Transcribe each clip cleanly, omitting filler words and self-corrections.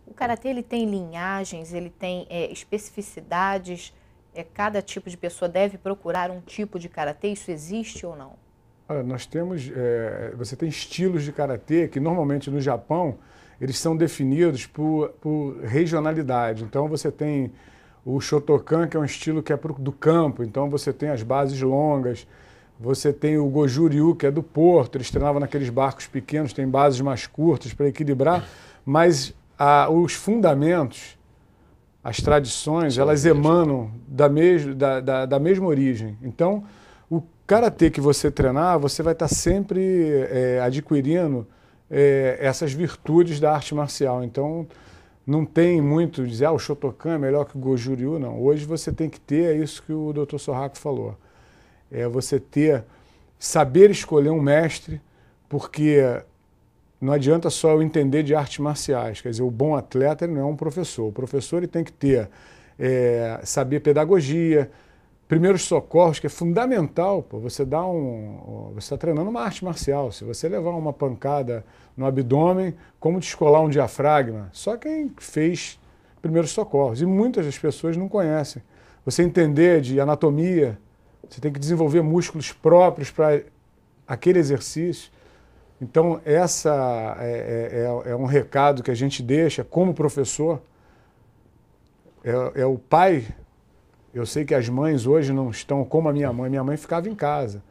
O karatê, ele tem linhagens, ele tem especificidades, cada tipo de pessoa deve procurar um tipo de karatê, isso existe ou não? Olha, nós temos, você tem estilos de karatê que normalmente no Japão eles são definidos por regionalidade. Então você tem o Shotokan, que é um estilo que é do campo, então você tem as bases longas, você tem o Goju-Ryu, que é do porto, eles treinavam naqueles barcos pequenos, tem bases mais curtas para equilibrar, mas os fundamentos, as tradições, elas emanam da mesma origem. Então, o karatê que você treinar, você vai estar sempre adquirindo essas virtudes da arte marcial. Então, não tem muito dizer, o Shotokan é melhor que o Goju-Ryu, não. Hoje você tem que ter, é isso que o Dr. Sorraco falou. Você saber escolher um mestre, porque não adianta só eu entender de artes marciais. Quer dizer, o bom atleta ele não é um professor. O professor ele tem que ter, saber pedagogia, primeiros socorros, que é fundamental. Pô, você está treinando uma arte marcial. Se você levar uma pancada no abdômen, como descolar um diafragma? Só quem fez primeiros socorros. E muitas das pessoas não conhecem. Você entender de anatomia, você tem que desenvolver músculos próprios para aquele exercício. Então, essa é um recado que a gente deixa como professor. O pai. Eu sei que as mães hoje não estão como a minha mãe. Minha mãe ficava em casa.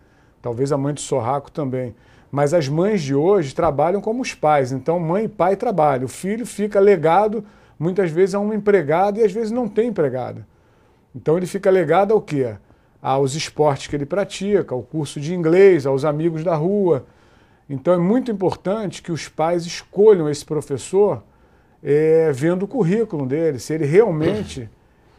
Talvez a mãe do Sorraco também. Mas as mães de hoje trabalham como os pais. Então, mãe e pai trabalham. O filho fica legado, muitas vezes, a uma empregada e às vezes não tem empregada. Então, ele fica legado ao quê? Aos esportes que ele pratica, ao curso de inglês, aos amigos da rua. Então, é muito importante que os pais escolham esse professor vendo o currículo dele, se ele realmente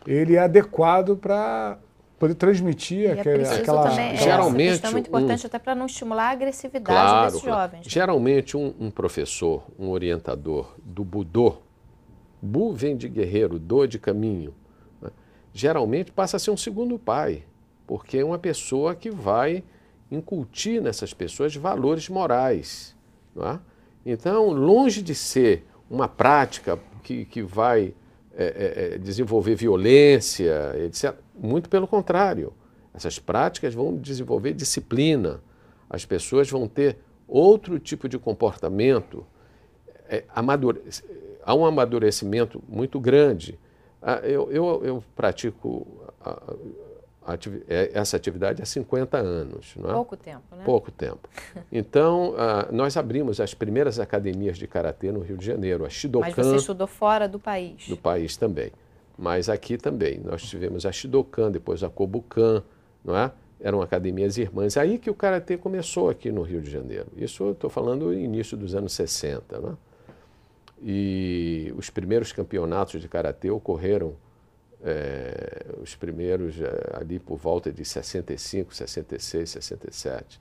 ele é adequado para poder transmitir aquela... Geralmente, isso é muito importante até para não estimular a agressividade desses jovens. Né? Geralmente, um professor, um orientador do Budô, Bu vem de guerreiro, Do de caminho, né? Geralmente passa a ser um segundo pai, porque é uma pessoa que vai incutir nessas pessoas valores morais. Não é? Então, longe de ser uma prática que vai desenvolver violência, etc., muito pelo contrário. Essas práticas vão desenvolver disciplina. As pessoas vão ter outro tipo de comportamento. Há um amadurecimento muito grande. Eu pratico essa atividade há 50 anos. Não é? Pouco tempo, né? Pouco tempo. Então, nós abrimos as primeiras academias de karatê no Rio de Janeiro, a Shidokan. Mas você estudou fora do país? Do país também. Mas aqui também. Nós tivemos a Shidokan, depois a Kobukan, não é? Eram academias irmãs. Aí que o karatê começou aqui no Rio de Janeiro. Isso eu estou falando no início dos anos 60. Não é? E os primeiros campeonatos de karatê ocorreram os primeiros ali por volta de 65, 66, 67.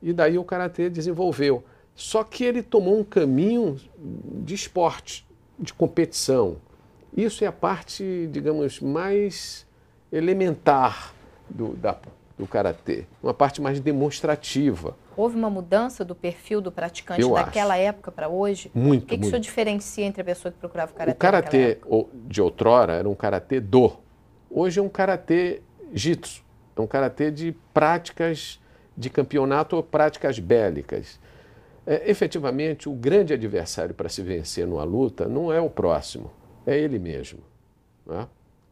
E daí o karatê desenvolveu. Só que ele tomou um caminho de esporte, de competição. Isso é a parte, digamos, mais elementar do karatê, uma parte mais demonstrativa. Houve uma mudança do perfil do praticante daquela época para hoje? Muito, o que isso diferencia entre a pessoa que procurava o karatê? O karatê de outrora era um karatê do. Hoje é um karatê jitsu. É um karatê de práticas de campeonato ou práticas bélicas. Efetivamente, o grande adversário para se vencer numa luta não é o próximo, é ele mesmo. Não é?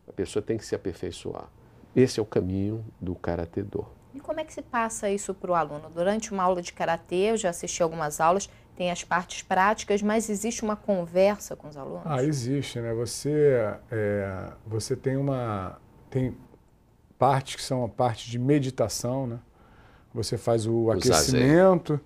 A pessoa tem que se aperfeiçoar. Esse é o caminho do karatê do. E como é que se passa isso para o aluno? Durante uma aula de karatê, eu já assisti algumas aulas, tem as partes práticas, mas existe uma conversa com os alunos? Existe, né? Você tem partes que são a parte de meditação, né? Você faz o aquecimento,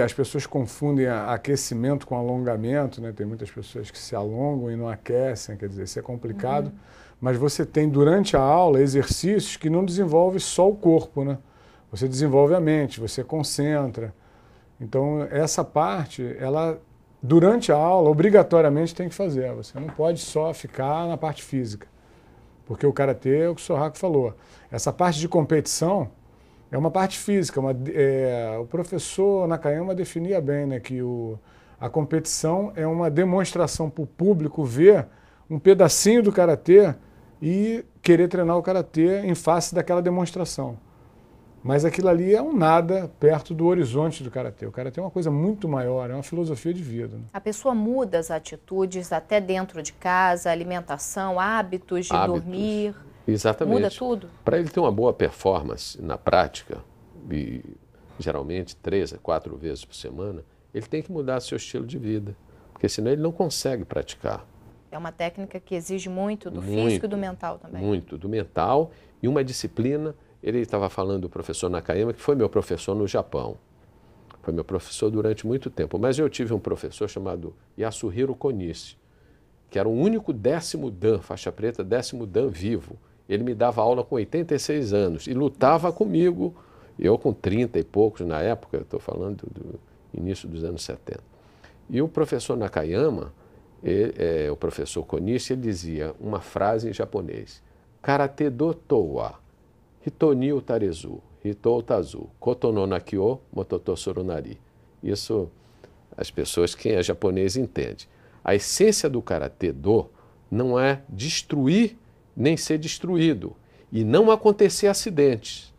as pessoas confundem aquecimento com alongamento, né? Tem muitas pessoas que se alongam e não aquecem, quer dizer, isso é complicado. Mas você tem, durante a aula, exercícios que não desenvolvem só o corpo, né? Você desenvolve a mente, você concentra. Então, essa parte, durante a aula, obrigatoriamente tem que fazer. Você não pode só ficar na parte física. Porque o karatê é o que o Sorraco falou. Essa parte de competição é uma parte física. O professor Nakayama definia bem, né, que A competição é uma demonstração para o público ver um pedacinho do karatê e querer treinar o karatê em face daquela demonstração. Mas aquilo ali é um nada perto do horizonte do karatê. O karatê é uma coisa muito maior, é uma filosofia de vida, né? A pessoa muda as atitudes até dentro de casa, alimentação, hábitos de dormir. Exatamente. Muda tudo? Para ele ter uma boa performance na prática, e geralmente 3 a 4 vezes por semana, ele tem que mudar seu estilo de vida, porque senão ele não consegue praticar. É uma técnica que exige muito do físico e do mental também. Muito, do mental e uma disciplina. Ele estava falando do professor Nakayama, que foi meu professor no Japão. Foi meu professor durante muito tempo. Mas eu tive um professor chamado Yasuhiro Konishi, que era o único 10º Dan, faixa preta, 10º Dan vivo. Ele me dava aula com 86 anos e lutava comigo, eu com 30 e poucos na época, estou falando do início dos anos 70. E o professor Nakayama, o professor Konishi, ele dizia uma frase em japonês: Karate do Towa, Hitoni utarezu, Hitou tazu, Koto no nakyo, Mototo sorunari. Isso as pessoas, quem é japonês entende. A essência do Karate do não é destruir nem ser destruído. E não acontecer acidentes.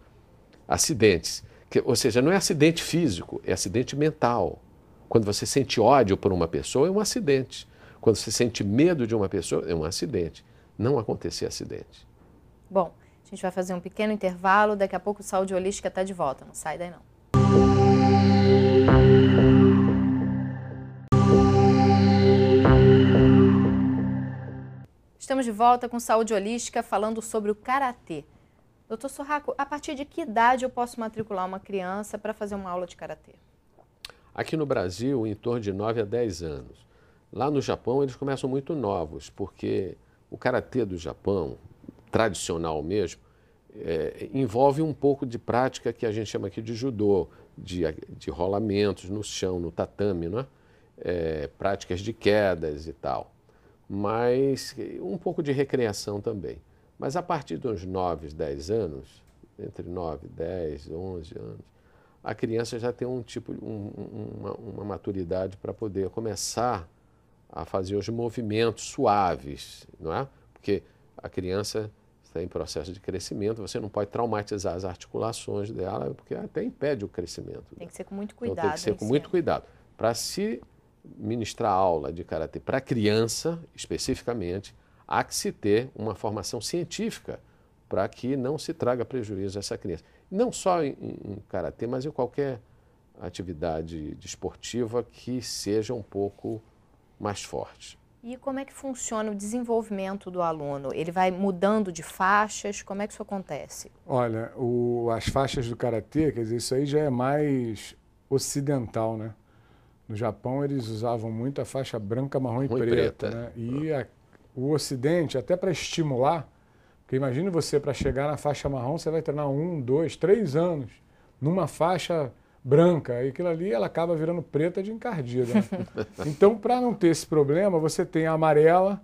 Ou seja, não é acidente físico, é acidente mental. Quando você sente ódio por uma pessoa, é um acidente. Quando você sente medo de uma pessoa, é um acidente. Não acontecer acidente. Bom, a gente vai fazer um pequeno intervalo, daqui a pouco o Saúde Holística está de volta. Não sai daí não. Estamos de volta com Saúde Holística, falando sobre o Karatê. Doutor Sorraco, a partir de que idade eu posso matricular uma criança para fazer uma aula de Karatê? Aqui no Brasil, em torno de 9 a 10 anos. Lá no Japão, eles começam muito novos, porque o Karatê do Japão, tradicional mesmo, envolve um pouco de prática que a gente chama aqui de judô, de rolamentos no chão, no tatame, não é? Práticas de quedas e tal. Mas um pouco de recreação também. Mas a partir dos 9, 10 anos, entre 9, 10, 11 anos, a criança já tem uma maturidade para poder começar a fazer os movimentos suaves, não é? Porque a criança está em processo de crescimento, você não pode traumatizar as articulações dela, porque até impede o crescimento. Tem que ser com muito cuidado. Então, tem que ser com muito cuidado. Para se ministrar aula de karatê para criança, especificamente, há que se ter uma formação científica para que não se traga prejuízo a essa criança. Não só em karatê, mas em qualquer atividade desportiva que seja um pouco mais forte. E como é que funciona o desenvolvimento do aluno? Ele vai mudando de faixas? Como é que isso acontece? Olha, as faixas do karatê, quer dizer, isso aí já é mais ocidental, né? No Japão eles usavam muito a faixa branca, marrom e preta, né? E o Ocidente, até para estimular, porque imagine você, para chegar na faixa marrom, você vai treinar 1, 2, 3 anos numa faixa branca, e aquilo ali ela acaba virando preta de encardida, né? Então, para não ter esse problema, você tem a amarela,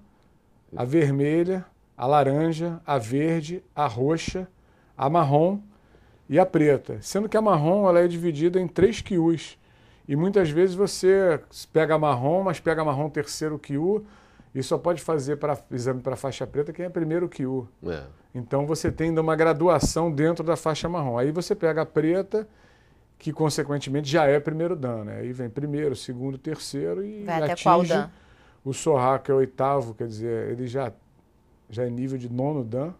a vermelha, a laranja, a verde, a roxa, a marrom e a preta. Sendo que a marrom ela é dividida em 3 kyus. E muitas vezes você pega marrom, mas pega marrom terceiro kyu, e só pode fazer exame para faixa preta quem é primeiro kyu. Então você tem ainda uma graduação dentro da faixa marrom. Aí você pega a preta, que consequentemente já é primeiro dan, né? Aí vem primeiro, segundo, terceiro e vai até atinge qual dan? O Sorraco é o 8º, quer dizer, ele já é nível de 9º dan.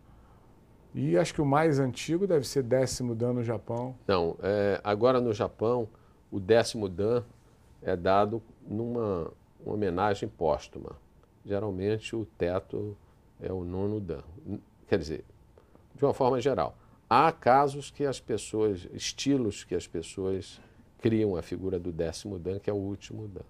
E acho que o mais antigo deve ser 10º dan no Japão. Não, agora no Japão, o 10º dan é dado numa homenagem póstuma. Geralmente o teto é o 9º dan. Quer dizer, de uma forma geral, há casos que as pessoas, estilos que as pessoas criam a figura do 10º dan, que é o último dan.